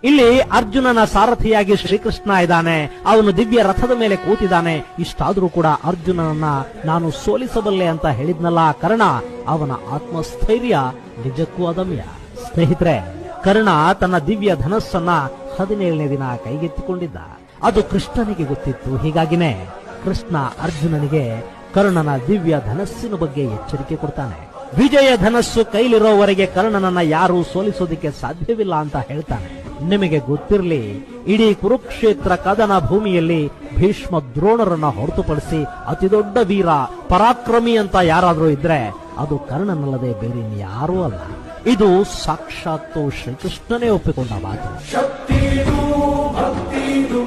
ಇಲ್ಲಿ ಅರ್ಜುನನ ಸಾರಥಿಯಾಗಿ ಶ್ರೀಕೃಷ್ಣ ಇದ್ದಾನೆ, ಅವನು ದಿವ್ಯ ರಥದ ಮೇಲೆ ಕೂತಿದ್ದಾನೆ. ಇಷ್ಟಾದ್ರೂ ಕೂಡ ಅರ್ಜುನನನ್ನ ನಾನು ಸೋಲಿಸಬಲ್ಲೆ ಅಂತ ಹೇಳಿದ್ನಲ್ಲ ಕರ್ಣ, ಅವನ ಆತ್ಮಸ್ಥೈರ್ಯ ನಿಜಕ್ಕೂ ಅದಮ್ಯ. ಸ್ನೇಹಿತರೆ, ಕರ್ಣ ತನ್ನ ದಿವ್ಯ ಧನಸ್ಸನ್ನ 17ನೇ ದಿನ ಕೈಗೆತ್ತಿಕೊಂಡಿದ್ದ. ಅದು ಕೃಷ್ಣನಿಗೆ ಗೊತ್ತಿತ್ತು. ಹೀಗಾಗಿನೇ ಕೃಷ್ಣ ಅರ್ಜುನನಿಗೆ ಕರ್ಣನ ದಿವ್ಯ ಧನಸ್ಸಿನ ಬಗ್ಗೆ ಎಚ್ಚರಿಕೆ ಕೊಡ್ತಾನೆ. ವಿಜಯ ಧನಸ್ಸು ಕೈಲಿರೋವರೆಗೆ ಕರ್ಣನನ್ನ ಯಾರೂ ಸೋಲಿಸೋದಿಕ್ಕೆ ಸಾಧ್ಯವಿಲ್ಲ ಅಂತ ಹೇಳ್ತಾನೆ. ನಿಮಗೆ ಗೊತ್ತಿರಲಿ, ಇಡೀ ಕುರುಕ್ಷೇತ್ರ ಕದನ ಭೂಮಿಯಲ್ಲಿ ಭೀಷ್ಮ ದ್ರೋಣರನ್ನ ಹೊರತುಪಡಿಸಿ ಅತಿದೊಡ್ಡ ವೀರ ಪರಾಕ್ರಮಿ ಅಂತ ಯಾರಾದ್ರೂ ಇದ್ರೆ ಅದು ಕರ್ಣನಲ್ಲದೆ ಬೇರೆ ಇನ್ಯಾರೂ ಅಲ್ಲ. ಇದು ಸಾಕ್ಷಾತ್ತು ಶ್ರೀಕೃಷ್ಣನೇ ಒಪ್ಪಿಕೊಂಡ ಮಾತು. ಶಕ್ತಿದು ಭಕ್ತಿದು